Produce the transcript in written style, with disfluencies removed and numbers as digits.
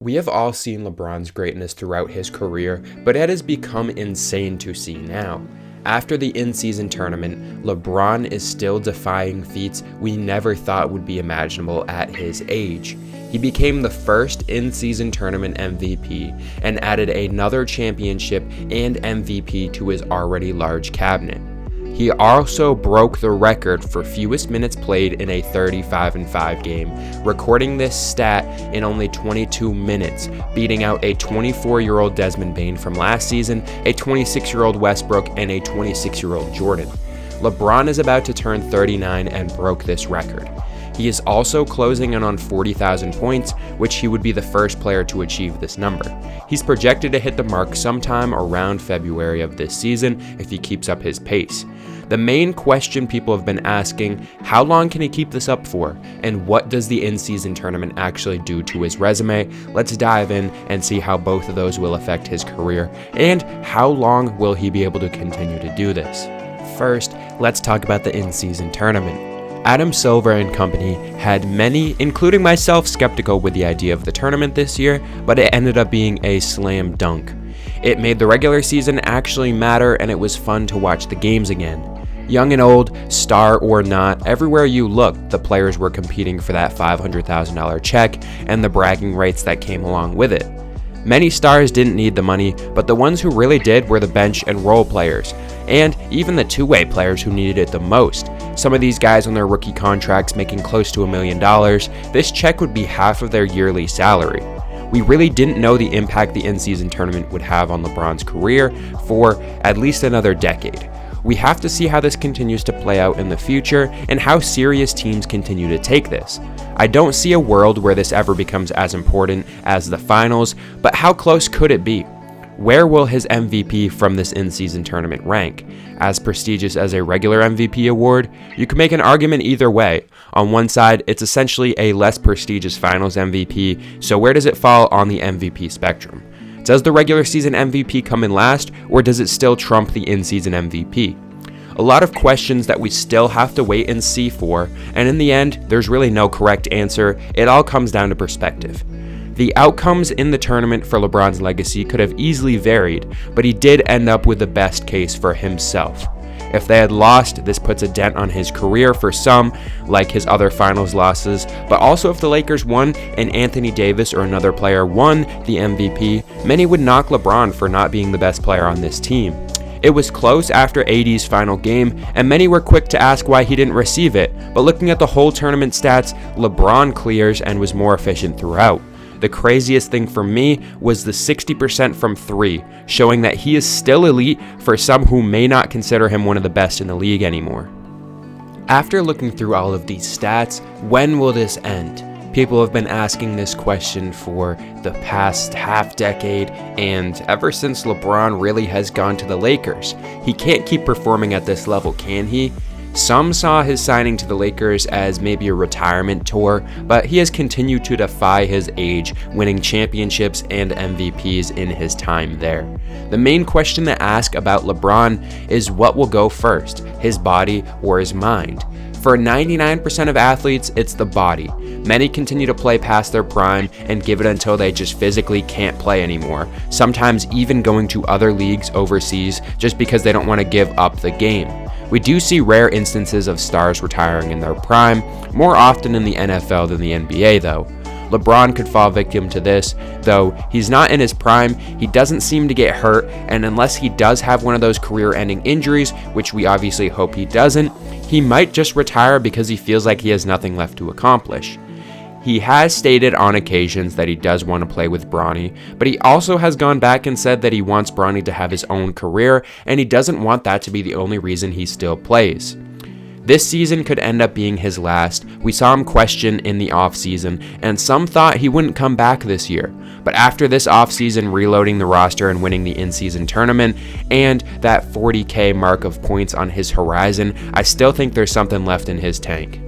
We have all seen LeBron's greatness throughout his career, but it has become insane to see now. After the in-season tournament, LeBron is still defying feats we never thought would be imaginable at his age. He became the first in-season tournament MVP and added another championship and MVP to his already large cabinet. He also broke the record for fewest minutes played in a 35-5 game, recording this stat in only 22 minutes, beating out a 24-year-old Desmond Bane from last season, a 26-year-old Westbrook, and a 26-year-old Jordan. LeBron is about to turn 39 and broke this record. He is also closing in on 40,000 points, which he would be the first player to achieve this number. He's projected to hit the mark sometime around February of this season if he keeps up his pace. The main question people have been asking, how long can he keep this up for? And what does the in-season tournament actually do to his resume? Let's dive in and see how both of those will affect his career, and how long will he be able to continue to do this. First, let's talk about the in-season tournament. Adam Silver and company had many, including myself, skeptical with the idea of the tournament this year, but it ended up being a slam dunk. It made the regular season actually matter, and it was fun to watch the games again. Young and old, star or not, everywhere you looked, the players were competing for that $500,000 check and the bragging rights that came along with it. Many stars didn't need the money, but the ones who really did were the bench and role players, and even the two-way players who needed it the most. Some of these guys on their rookie contracts making close to $1 million, this check would be half of their yearly salary. We really didn't know the impact the in-season tournament would have on LeBron's career for at least another decade. We have to see how this continues to play out in the future and how serious teams continue to take this. I don't see a world where this ever becomes as important as the finals, but how close could it be? Where will his MVP from this in-season tournament rank? As prestigious as a regular MVP award? You can make an argument either way. On one side, it's essentially a less prestigious finals MVP, so where does it fall on the MVP spectrum? Does the regular season MVP come in last, or does it still trump the in-season MVP? A lot of questions that we still have to wait and see for, and in the end, there's really no correct answer. It all comes down to perspective. The outcomes in the tournament for LeBron's legacy could have easily varied, but he did end up with the best case for himself. If they had lost, this puts a dent on his career for some, like his other finals losses, but also if the Lakers won and Anthony Davis or another player won the MVP, many would knock LeBron for not being the best player on this team. It was close after AD's final game, and many were quick to ask why he didn't receive it, but looking at the whole tournament stats, LeBron clears and was more efficient throughout. The craziest thing for me was the 60% from three, showing that he is still elite for some who may not consider him one of the best in the league anymore. After looking through all of these stats, when will this end? People have been asking this question for the past half decade, and ever since LeBron really has gone to the Lakers. He can't keep performing at this level, can he? Some saw his signing to the Lakers as maybe a retirement tour, but he has continued to defy his age, winning championships and MVPs in his time there. The main question to ask about LeBron is what will go first, his body or his mind? For 99% of athletes, it's the body. Many continue to play past their prime and give it until they just physically can't play anymore, sometimes even going to other leagues overseas just because they don't want to give up the game. We do see rare instances of stars retiring in their prime, more often in the NFL than the NBA though. LeBron could fall victim to this, though he's not in his prime, he doesn't seem to get hurt, and unless he does have one of those career-ending injuries, which we obviously hope he doesn't, he might just retire because he feels like he has nothing left to accomplish. He has stated on occasions that he does want to play with Bronny, but he also has gone back and said that he wants Bronny to have his own career, and he doesn't want that to be the only reason he still plays. This season could end up being his last. We saw him question in the offseason, and some thought he wouldn't come back this year. But after this offseason, reloading the roster and winning the in-season tournament, and that 40K mark of points on his horizon, I still think there's something left in his tank.